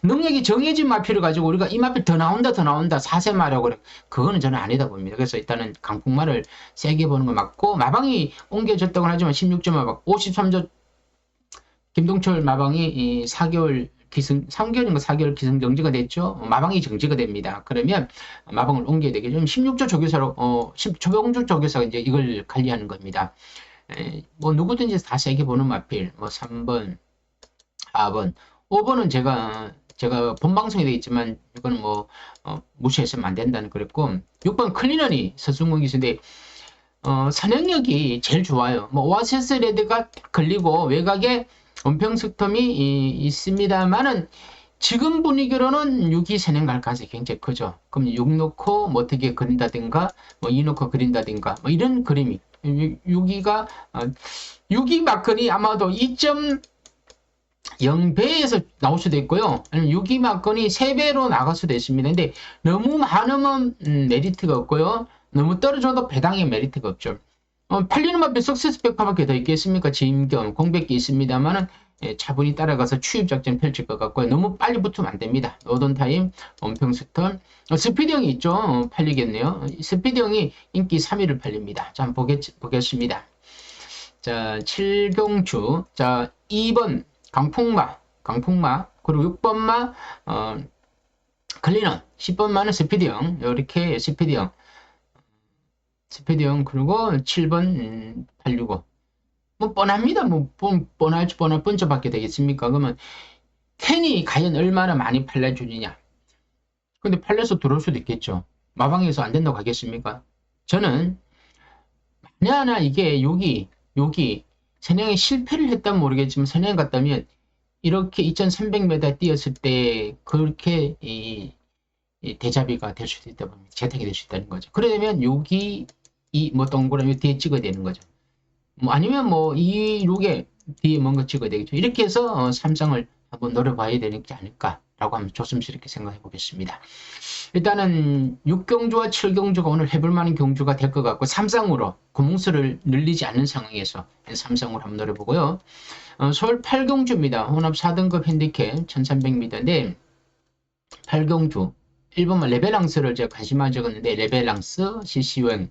S1: 능력이 정해진 마필을 가지고 우리가 이 마필 더 나온다 4세 마라고 그래. 그거는 저는 아니다 봅니다. 그래서 일단은 강풍마를 세게 보는 거 맞고 마방이 옮겨졌다고 하지만 16점 마방 53조 김동철 마방이 이 4개월 기승 3개월인가 4개월 기승 정지가 됐죠. 마방이 정지가 됩니다. 그러면 마방을 옮겨야 되겠죠. 16조 조교사로 조병주 조교사가 이제 이걸 관리하는 겁니다. 뭐 누구든지 다 세게 보는 마필 뭐 3번 4번 5번은 제가 본방송에 되어 있지만 이거는 뭐 무시해서는 안 된다는 그랬고 6번 클리너니 서승훈 기수인데 선행력이 제일 좋아요. 뭐 오아시스 레드가 걸리고 외곽에 원평스톰이 있습니다만은 지금 분위기로는 6이 선행 갈 가능성이 굉장히 크죠. 그럼 6 놓고 뭐 어떻게 그린다든가 뭐 2 놓고 그린다든가 뭐 이런 그림이 6이가 6이 막건이 아마도 2.0배에서 나올 수도 있고요. 아니면 6이 막건이 3배로 나갈 수도 있습니다. 근데 너무 많으면 메리트가 없고요. 너무 떨어져도 배당의 메리트가 없죠. 팔리는 마필 석세스 백파밖에 더 있겠습니까? 지임겸 공백기 있습니다만은 차분히 따라가서 추입작전 펼칠 것 같고요. 너무 빨리 붙으면 안 됩니다. 노던타임, 원평스턴, 스피드형이 있죠. 팔리겠네요. 스피드형이 인기 3위를 팔립니다. 자, 한번 보겠습니다. 자, 7경주. 자, 2번 강풍마. 그리고 6번마, 클리너. 10번마는 스피드형. 이렇게 스피드형, 그리고 7번 865. 뭐 뻔합니다. 뭐 뻔할 번째밖에 되겠습니까? 그러면 10이 과연 얼마나 많이 팔려주느냐. 근데 팔려서 들어올 수도 있겠죠. 마방에서 안 된다고 하겠습니까? 저는 만약에 이게 여기 선행에 실패를 했다면 모르겠지만 선행 갔다면 이렇게 2300m 뛰었을 때 그렇게 이 대자비가 될 수도 있다 봅니다. 재택이 될 수 있다는 거죠. 그러면 여기 뭐 동그라미 뒤에 찍어야 되는 거죠. 뭐 아니면 뭐 이 룩에 뒤에 뭔가 찍어야 되겠죠. 이렇게 해서 삼성을 한번 노려봐야 되지 않을까라고 한번 조심스럽게 생각해 보겠습니다. 일단은 6경주와 7경주가 오늘 해볼 만한 경주가 될 것 같고 삼성으로 구멍수를 늘리지 않는 상황에서 삼성으로 한번 노려보고요. 서울 8경주입니다. 혼합 4등급 핸디캡 1300m인데 8경주 1번만 레벨랑스를 제가 관심만 적었는데 레벨랑스 CC1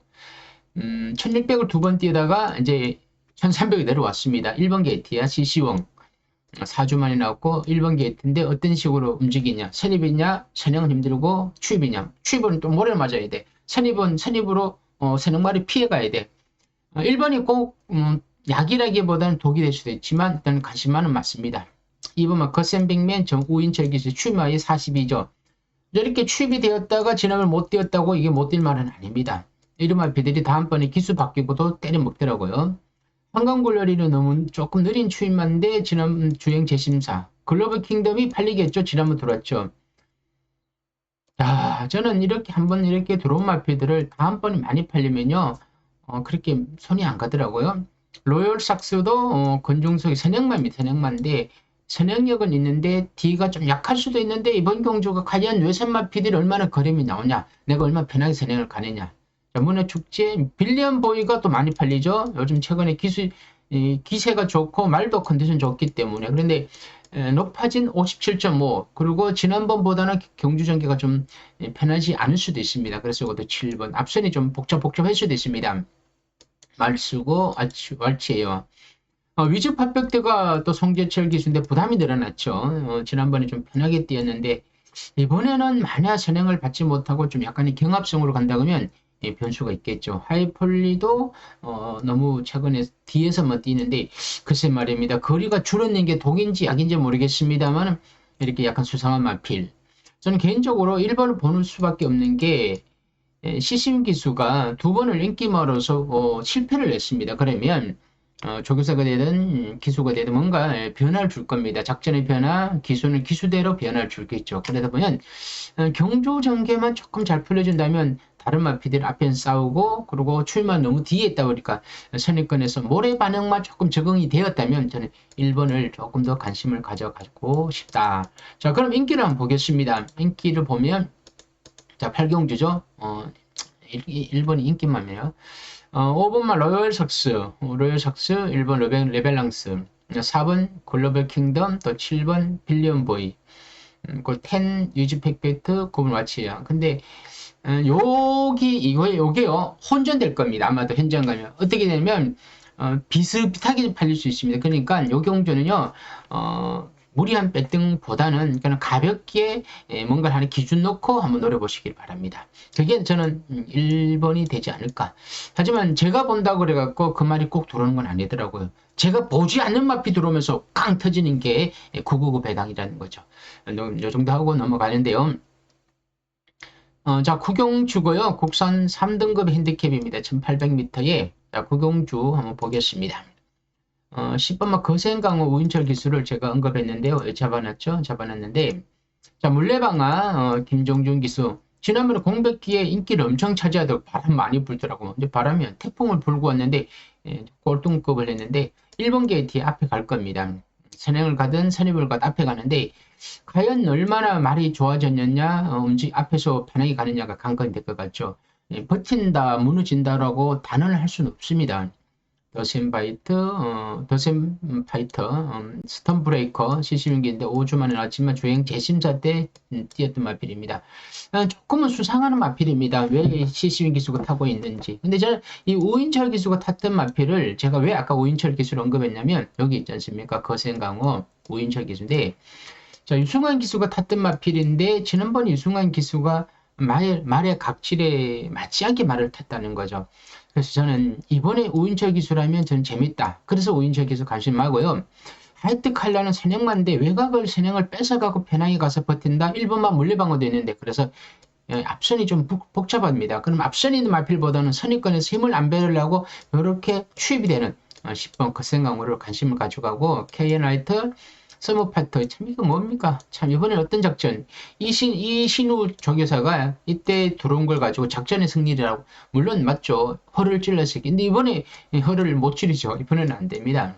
S1: 1600을 두 번 뛰다가 이제 1300이 내려왔습니다. 1번 게이트야 CC1 4주 만에 나왔고 1번 게이트인데 어떤 식으로 움직이냐 선입이냐 선행은 힘들고 추입이냐 추입은 또 모래를 맞아야 돼. 선입으로 선행말이 피해가야 돼. 1번이 꼭 약이라기보다는 독이 될 수도 있지만 일단 관심만은 맞습니다. 2번만 거센빅맨 우인철 기수 추입마이 42조 이렇게 추입이 되었다가 진압을 못 되었다고 이게 못 뛸 말은 아닙니다. 이름한 비들이 다음번에 기수 바뀌고도 때려 먹더라고요. 한강굴려리는 너무 조금 느린 추임만데 지난 주행 재심사 글로벌 킹덤이 팔리겠죠. 지난번 들어왔죠. 자, 저는 이렇게 한번 이렇게 들어온 마필들을 다음번에 많이 팔리면요 그렇게 손이 안 가더라고요. 로열 삭스도 건중석이 선행마입니다. 선행마인데 선행력은 있는데 D가 좀 약할 수도 있는데 이번 경주가 과연 외선마피들이 얼마나 거림이 나오냐, 내가 얼마나 편하게 선행을 가느냐. 자, 문화 축제 빌리언 보이가 또 많이 팔리죠. 요즘 최근에 기세가 좋고 말도 컨디션 좋기 때문에. 그런데 높아진 57.5, 그리고 지난번보다는 경주 전개가 좀 편하지 않을 수도 있습니다. 그래서 이것도 7번 앞선이 좀 복잡할 수도 있습니다. 말 쓰고 왈치예요. 위즈 퍼펙트가 또 송재철 기수인데 부담이 늘어났죠. 지난번에 좀 편하게 뛰었는데 이번에는 만약 선행을 받지 못하고 좀 약간의 경합성으로 간다 그러면 변수가 있겠죠. 하이폴리도 너무 최근에 뒤에서만 뛰는데 글쎄 말입니다. 거리가 줄어든 게 독인지 약인지 모르겠습니다만 이렇게 약간 수상한 마필. 저는 개인적으로 1번을 보는 수밖에 없는 게 시심 기수가 두 번을 인기 멀어서 실패를 했습니다. 그러면 조교사가 되든 기수가 되든 뭔가 변화를 줄 겁니다. 작전의 변화, 기수는 기수대로 변화를 줄겠죠. 그러다 보면 경주 전개만 조금 잘 풀려준다면 다른 마피들 앞에 싸우고, 그리고 출만 너무 뒤에 있다 보니까 선입권에서 모래 반응만 조금 적응이 되었다면 저는 1번을 조금 더 관심을 가져가고 싶다. 자, 그럼 인기를 한번 보겠습니다. 인기를 보면 자, 8경주죠. 1번이 인기만이에요. 5번만 로열삭스 1번 레벨랑스, 4번 글로벌 킹덤, 또 7번 빌리언 보이, 그 10 유지 팩베트, 9번 와치야. 근데 요게요 혼전될 겁니다. 아마도 현장 가면 어떻게 되면 비슷비슷하게 팔릴 수 있습니다. 그러니까 요 경주는요 무리한 배팅보다는 그냥 가볍게 뭔가를 하는 기준 놓고 한번 노려보시길 바랍니다. 그게 저는 1번이 되지 않을까. 하지만 제가 본다고 그래갖고 그 말이 꼭 들어오는 건 아니더라고요. 제가 보지 않는 마피 들어오면서 깡 터지는 게 999 배당이라는 거죠. 요 정도 하고 넘어가는데요. 자, 구경주고요. 국산 3등급 핸디캡입니다. 1800m에. 자, 구경주 한번 보겠습니다. 10번만 거센강호 우인철 기수를 제가 언급했는데요. 잡아놨는데. 자, 물레방아, 김종준 기수. 지난번에 공백기에 인기를 엄청 차지하다가 바람 많이 불더라고. 이제 바람이 태풍을 불고 왔는데, 꼴등급을 했는데, 1번 게이트 앞에 갈 겁니다. 선행을 가든 선입을 가든 앞에 가는데, 과연 얼마나 말이 좋아졌느냐, 앞에서 편하게 가느냐가 관건이 될 것 같죠. 버틴다, 무너진다라고 단언을 할 수는 없습니다. 더센 파이터, 스턴 브레이커, CC6기인데 5주 만에 나왔지만 주행 재심사 때 뛰었던 마필입니다. 조금은 수상하는 마필입니다. 왜 CC6 기수가 타고 있는지. 근데 저는 이 우인철 기수가 탔던 마필을 제가 왜 아까 우인철 기수를 언급했냐면 여기 있지 않습니까? 거센강호 우인철 기수인데, 자, 유승환 기수가 탔던 마필인데 지난번 유승환 기수가 말의 각질에 맞지 않게 말을 탔다는 거죠. 그래서 저는 이번에 우인철 기수라면 저는 재밌다. 그래서 우인철 기수 관심하고요. 획득하려는 선행만인데 외곽을 선행을 뺏어가고 편하게 가서 버틴다. 1번만 물레방어도 있는데 그래서 앞선이 좀 복잡합니다. 그럼 앞선이 있는 마필보다는 선입권에서 힘을 안 빼려고 이렇게 추입이 되는 10번 거센강호를 관심을 가져가고 KN라이트 서머파터 참 이거 뭡니까? 참 이번엔 어떤 작전? 이신우 조교사가 이때 들어온 걸 가지고 작전의 승리라고 물론 맞죠. 허를 찔렀을 게 근데 이번에 허를 못 찌르죠. 이번에는 안 됩니다.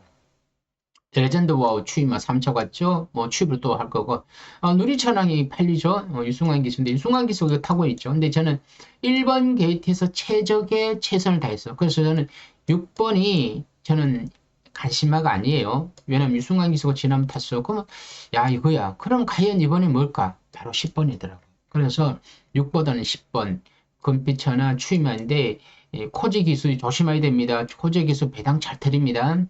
S1: 레전드 와우 추임마 3차 갔죠. 뭐 추입을 또 할 거고 누리천왕이 팔리죠. 유승환 기수인데 유승환 기수 이거 타고 있죠. 근데 저는 1번 게이트에서 최적의 최선을 다했어. 그래서 저는 6번이 저는 간심마가 아니에요. 왜냐면 유승환 기수가 지난번 탔어. 그러면 야 이거야. 그럼 과연 이번에 뭘까? 바로 10번이더라고요. 그래서 6보다는 10번 금빛천하 추임마인데 코지 기수 조심해야 됩니다. 코지 기수 배당 잘 터립니다.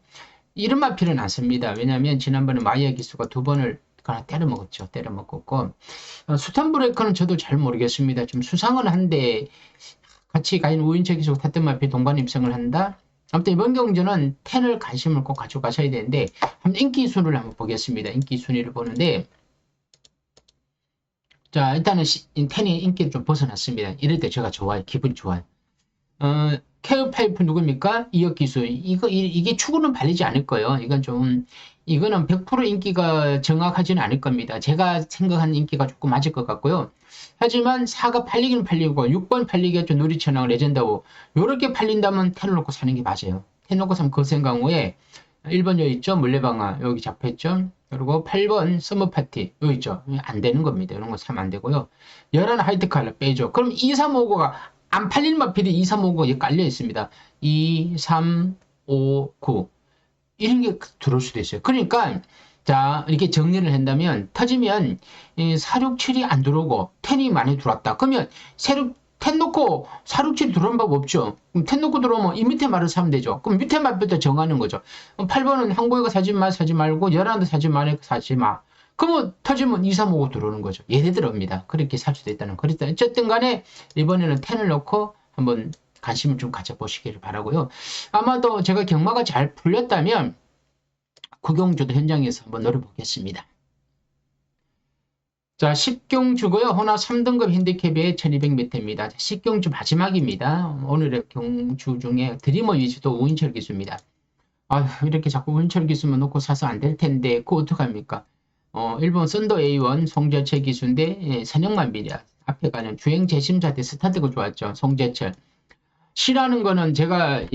S1: 이런 마필은 안 씁니다. 왜냐하면 지난번에 마이아 기수가 2번을 그냥 때려먹었죠. 때려먹었고 스턴 브레이커는 저도 잘 모르겠습니다. 좀 수상은 한데 같이 가인 우인철 기수가 탔던 마필 동반 입성을 한다. 아무튼 이번 경주는 10을 관심을 꼭 가져가셔야 되는데 한번 인기 순위를 한번 보겠습니다. 인기 순위를 보는데 자 일단은 10이 인기를 좀 벗어났습니다. 이럴 때 제가 좋아요. 기분이 좋아요. 케어파이프 누굽니까? 이혁 기수. 이게 추구는 발리지 않을 거예요. 이거는 100% 인기가 정확하지는 않을 겁니다. 제가 생각하는 인기가 조금 맞을 것 같고요. 하지만 4가 팔리긴 팔리고 6번 팔리겠죠. 누리천왕 레전드고 요렇게 팔린다면 10을 놓고 사는 게 맞아요. 10 놓고 사면 거센강호에 1번 여기 있죠. 물레방아 여기 잡혀있죠. 그리고 8번 서머파티 여기 있죠. 안 되는 겁니다. 이런 거 사면 안 되고요. 11 화이트칼라 빼죠. 그럼 2359가 안 팔릴 마필이 2359가 여기 깔려 있습니다. 2359 이런 게 들어올 수도 있어요. 그러니까 자 이렇게 정리를 한다면 터지면 467이 안 들어오고 10이 많이 들어왔다. 그러면 10 놓고 467 들어오는 법 없죠. 그럼 10 놓고 들어오면 이 밑에 말을 사면 되죠. 그럼 밑에 말부터 정하는 거죠. 8번은 한국에가 사지 말고 11도 사지 마. 그러면 터지면 2, 3, 5 들어오는 거죠. 예를 들어옵니다. 그렇게 살 수도 있다는 거. 어쨌든 간에 이번에는 10을 넣고 한번 관심을 좀 가져보시기를 바라고요. 아마도 제가 경마가 잘 풀렸다면 구경주도 현장에서 한번 노려보겠습니다. 자, 10경주고요. 호나 3등급 핸디캡의 1200m입니다. 10경주 마지막입니다. 오늘의 경주 중에 드리머 위주도 우인철 기수입니다. 이렇게 자꾸 우인철 기수만 놓고 사서 안 될 텐데 그거 어떡합니까? 일본 썬더 A1 송재철 기수인데 선영만비냐 앞에 가는 주행 재심사 때 스타트가 좋았죠. 송재철. 시라는 거는 제가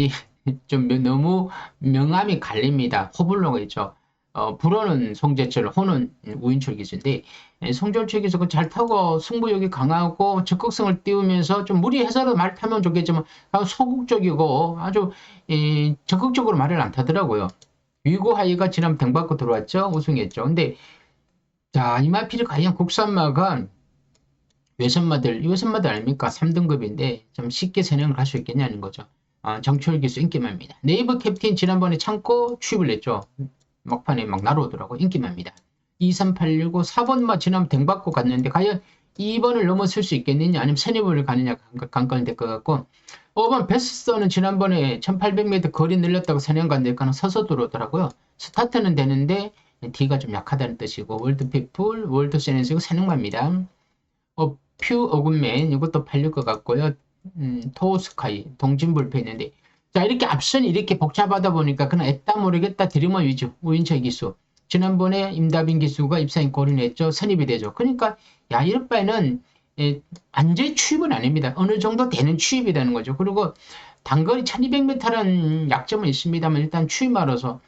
S1: 좀 너무 명암이 갈립니다. 호불호가 있죠. 불어는 송재철, 호는 우인철 기수인데 송재철 기수가 잘 타고 승부욕이 강하고 적극성을 띄우면서 좀 무리해서도 말 타면 좋겠지만 소극적이고 아주 적극적으로 말을 안 타더라고요. 위고하이가 지난 병 받고 들어왔죠. 우승했죠. 근데 자 이마필이 과연 국산마가 외선마들 아닙니까? 3등급인데 좀 쉽게 선행을 할 수 있겠냐는 거죠. 정철 기수 인기만입니다. 네이버 캡틴 지난번에 참고 취입을 했죠. 막판에 막 날아오더라고. 인기만입니다. 23865 4번마 지난 등 받고 갔는데 과연 2번을 넘어설 수 있겠느냐 아니면 선입을 가느냐 관건이 될 것 같고 5번 베스터는 지난번에 1800m 거리 늘렸다고 선행 갔는데 그는 서서 들어오더라고요. 스타트는 되는데 D가 좀 약하다는 뜻이고 월드피플, 월드세넨스고 선행마입니다. 퓨 어군맨 이것도 팔릴 것 같고요. 토스카이 동진불패 있는데 자 이렇게 앞선 이렇게 복잡하다 보니까 그냥 애따 모르겠다 드리머 위주 우인철 기수 지난번에 임다빈 기수가 입사인 골이 냈죠. 선입이 되죠. 그러니까 야 이럴 바에는 완전히 취입은 아닙니다. 어느 정도 되는 취입이 되는 거죠. 그리고 단거리 1200m라는 약점은 있습니다만 일단 취입하러서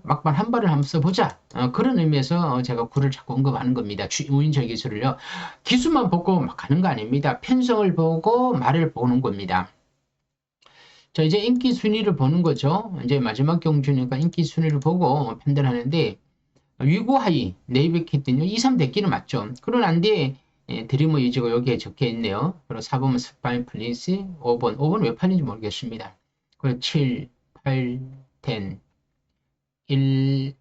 S1: 막판 한 발을 한번 써보자. 그런 의미에서 제가 구를 자꾸 언급하는 겁니다. 우인철 기수를요. 기수만 보고 막 가는 거 아닙니다. 편성을 보고 말을 보는 겁니다. 자 이제 인기 순위를 보는 거죠. 이제 마지막 경주니까 인기 순위를 보고 판단하는데 위고하이 네이버 캡틴요 2, 3 대끼는 맞죠. 그러나 안 뒤에 드리머 유지가 여기에 적혀 있네요. 그리고 4번은 스파인 플린스 5번 왜 팔린지 모르겠습니다. 그리고 7, 8, 10 1,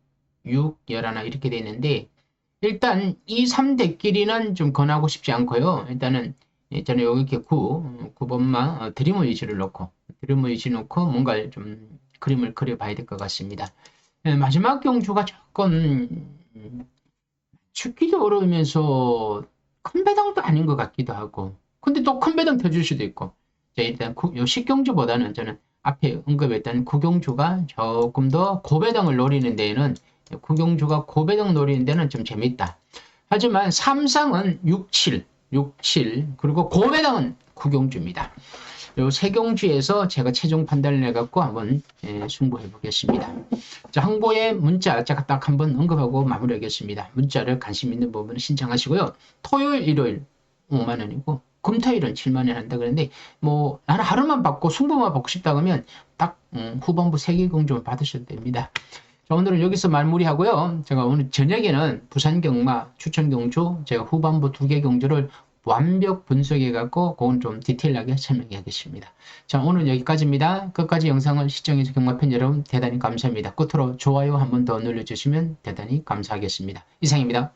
S1: 6, 11 이렇게 돼 있는데 일단 이 3대끼리는 좀 권하고 싶지 않고요. 일단은 저는 여기 이렇게 9번만 드리머 위주를 놓고 뭔가 좀 그림을 그려봐야 될 것 같습니다. 마지막 경주가 조금 죽기도 어려우면서 큰 배당도 아닌 것 같기도 하고 근데 또 큰 배당 펴줄 수도 있고 자, 일단 요 10경주보다는 저는 앞에 언급했던 구경주가 조금 더 고배당을 노리는 데에는 구경주가 고배당 노리는 데는 좀 재밌다. 하지만 삼상은 67 그리고 고배당은 구경주입니다. 요 세 경주에서 제가 최종 판단을 해갖고 한번 승부해 보겠습니다. 자, 항보의 문자 제가 딱 한번 언급하고 마무리하겠습니다. 문자를 관심 있는 부분은 신청하시고요. 토요일, 일요일 5만원이고 금토일은 7만원 한다 그랬는데 뭐 나는 하루만 받고 승부만 받고 싶다 그러면 딱 후반부 3개 경주만 받으셔도 됩니다. 자, 오늘은 여기서 마무리하고요. 제가 오늘 저녁에는 부산 경마 추천 경주 제가 후반부 2개 경주를 완벽 분석해 갖고 그건 좀 디테일하게 설명해 하겠습니다. 자, 오늘 여기까지입니다. 끝까지 영상을 시청해 주신 경마팬 여러분 대단히 감사합니다. 끝으로 좋아요 한 번 더 눌러주시면 대단히 감사하겠습니다. 이상입니다.